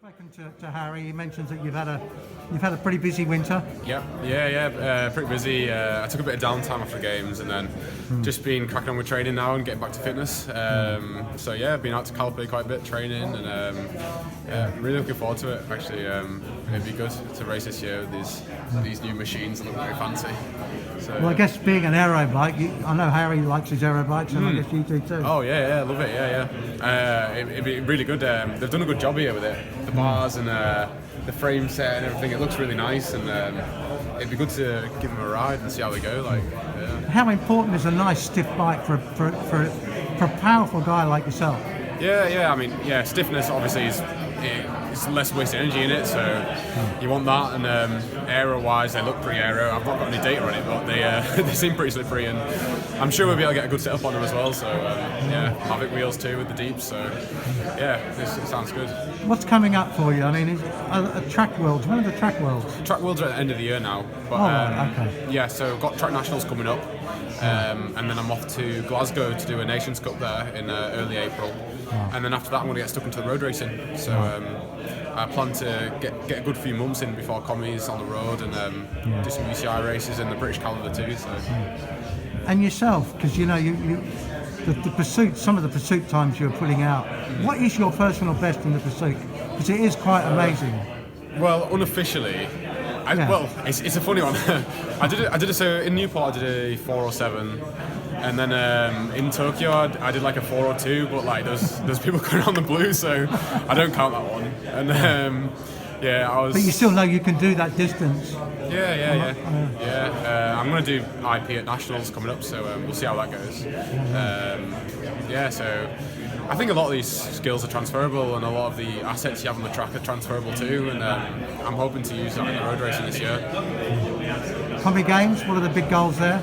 Spoken to Harry. He mentions that you've had a pretty busy winter. Yeah, pretty busy. I took a bit of downtime after the games, and then just been cracking on with training now and getting back to fitness. So yeah, been out to Calpe quite a bit training, and really looking forward to it. Actually, it'd be good to race this year with these new machines that look very fancy. So, well, I guess being an aero bike, I know Harry likes his aero bikes, and I guess you do too. Oh yeah, love it. It'd be really good. They've done a good job here with it. The bars and the frame set and everything. It looks really nice, and it'd be good to give them a ride and see how they go. How important is a nice stiff bike for a powerful guy like yourself? Yeah. I mean, stiffness obviously it's less wasted energy in it, so you want that. And aero-wise, they look pretty aero. I've not got any data on it, but they seem pretty slippery, and I'm sure we'll be able to get a good setup on them as well. So Mavic wheels too with the deeps. So it sounds good. What's coming up for you? I mean, track worlds. When are the track worlds? Track worlds are at the end of the year now. But, okay. Yeah, so I've got track nationals coming up, and then I'm off to Glasgow to do a Nations Cup there in early April. And then after that, I'm going to get stuck into the road racing. So I plan to get a good few months in before commies on the road, and do some UCI races in the British calendar too. So. And yourself, because you know the pursuit, some of the pursuit times you're putting out. What is your personal best in the pursuit? Because it is quite amazing. Well, unofficially, well, it's a funny one. I did it. So in Newport, I did a 407. And then in Tokyo, I did like a 402, but like there's people going on the blue, so I don't count that one. And I was. But you still know you can do that distance. Yeah. I'm going to do IP at Nationals coming up, so we'll see how that goes. So I think a lot of these skills are transferable, and a lot of the assets you have on the track are transferable too. And I'm hoping to use that in the road racing this year. Combi Games, what are the big goals there?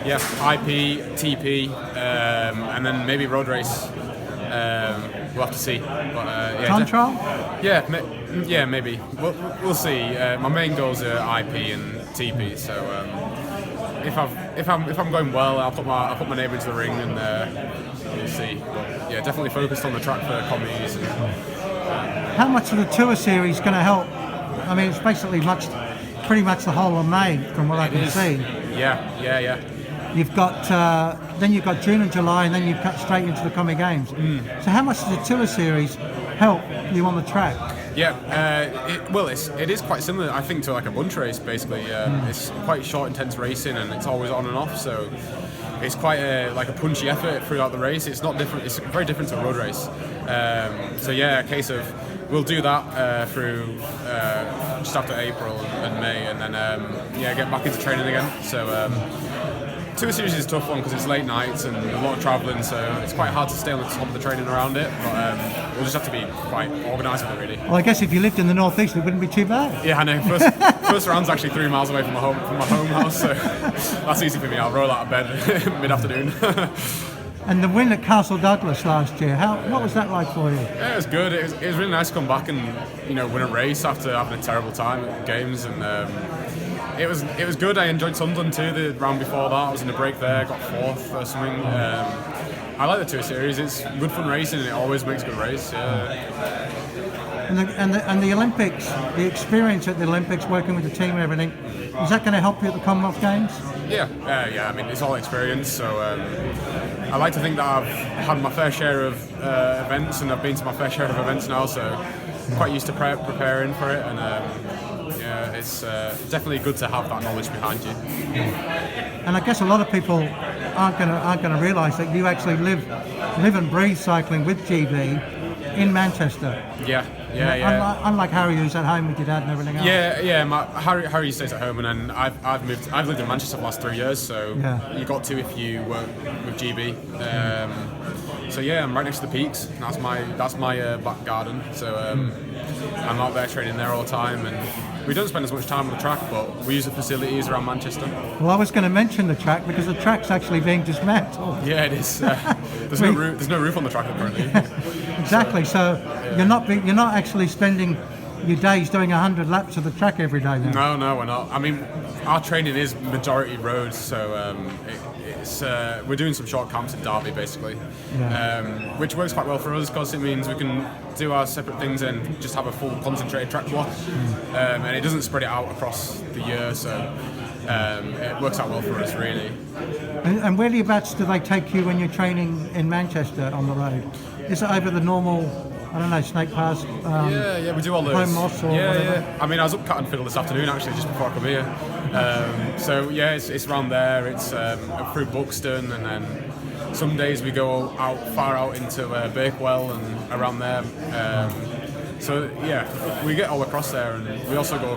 Yeah, IP, TP, and then maybe road race. We'll have to see. But, Time trial? Yeah, maybe. We'll see. My main goals are IP and TP. So if I'm going well, I'll put my name into the ring, and we'll see. But yeah, definitely focused on the track for commies. How much of the tour series going to help? I mean, it's basically pretty much the whole of May, from what I can see. Yeah. You've got then you've got June and July, and then you cut straight into the Comic Games. So how much does the tour series help you on the track? It is quite similar, I think, to like a bunch race. Basically, it's quite short, intense racing, and it's always on and off. So it's quite a punchy effort throughout the race. It's not different. It's very different to a road race. A case of we'll do that through just after April and May, and then get back into training again. So. Tour series is a tough one because it's late nights and a lot of travelling, so it's quite hard to stay on the top of the training around it. But we'll just have to be quite organised with it, really. Well, I guess if you lived in the northeast, it wouldn't be too bad. Yeah, I know. First round's actually 3 miles away from my home house, so that's easy for me. I'll roll out of bed mid-afternoon. And the win at Castle Douglas last year, what was that like for you? Yeah, it was good. It was really nice to come back and win a race after having a terrible time at the games, and. It was good. I enjoyed Sunderland too. The round before that, I was in a break there, got fourth or something. I like the tour series. It's good fun racing, and it always makes a good race. Yeah. And the Olympics, the experience at the Olympics, working with the team and everything, is that going to help you at the Commonwealth Games? Yeah. I mean, it's all experience. So I like to think that I've had my fair share of events, and I've been to my fair share of events now. So I'm quite used to preparing for it, and. It's definitely good to have that knowledge behind you. And I guess a lot of people aren't going to realise that you actually live and breathe cycling with GB in Manchester. Yeah. Unlike Harry, who's at home with your dad and everything else. Harry stays at home, and then I've lived in Manchester for the last 3 years, so you got to if you work with GB. I'm right next to the peaks. That's my back garden. So I'm out there training there all the time, and we don't spend as much time on the track, but we use the facilities around Manchester. Well, I was going to mention the track because the track's actually being dismantled. Yeah, it is. There's no roof on the track currently. Exactly. So you're not actually spending your days doing 100 laps of the track every day now. No, we're not. I mean, our training is majority roads, so we're doing some short camps in Derby basically, which works quite well for us because it means we can do our separate things and just have a full concentrated track block, and it doesn't spread it out across the year, so it works out well for us really. And whereabouts do they take you when you're training in Manchester on the road? Is it over the normal, I don't know, Snake Pass? Yeah, we do all those. Home Moss or whatever? Yeah. I mean, I was up Tanfield this afternoon actually, just before I come here. So yeah, it's around there. It's through Buxton, and then some days we go far out into Bakewell and around there. So yeah, we get all across there, and we also go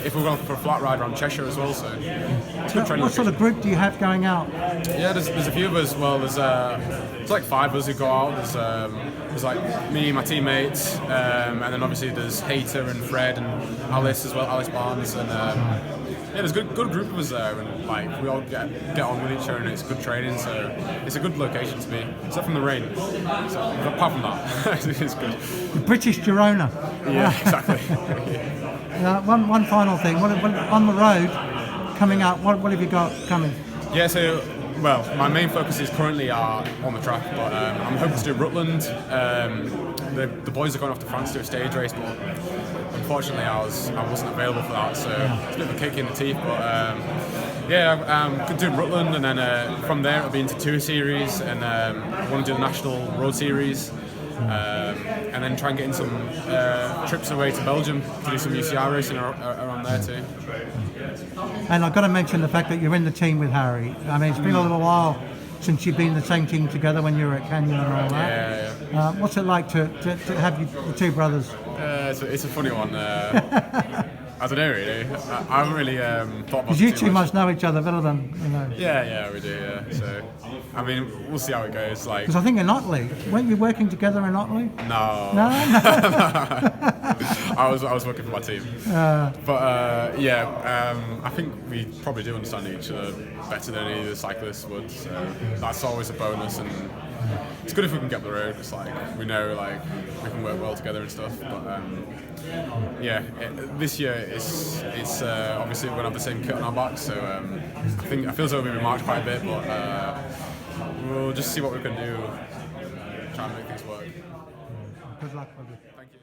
if we're going for a flat ride around Cheshire as well. So it's good training. What sort of group do you have going out? Yeah, there's a few of us. Well, there's like 5 of us who go out. There's like me, my teammates, and then obviously there's Hayter and Fred and Alice as well, Alice Barnes, and yeah, there's a good group of us there, and like we all get on with each other, and it's good training, so it's a good location to be, except from the rain. So apart from that, it's good. The British Girona. Yeah, exactly. One final thing. What on the road coming up? What have you got coming? Yeah, so well, my main focus is currently on the track, but I'm hoping to do Rutland. The boys are going off to France to do a stage race, but unfortunately I wasn't available for that, so it's a bit of a kick in the teeth. But yeah, I'm doing Rutland, and then from there it'll be into Tour Series, and I want to do the National Road Series, and then try and get in some trips away to Belgium to do some UCI racing around there too. And I've got to mention the fact that you're in the team with Harry. I mean, it's been a little while since you've been in the same team together when you were at Canyon and all that. Yeah. What's it like to have the two brothers? It's a funny one. I don't know really. I haven't really thought about it. Because you two must know each other better than, you know. Yeah, we do. Yeah. So, I mean, we'll see how it goes. Like, because I think in Otley, weren't you working together in Otley? No. I was working for my team. But I think we probably do understand each other better than any of the cyclists would. So that's always a bonus, and it's good if we can get up the road. It's like we know like we can work well together and stuff. But this year it's obviously we're gonna have the same kit on our backs. So I feel as though we've been marked quite a bit, but we'll just see what we can do. Try and make things work. Good luck, brother. Thank you.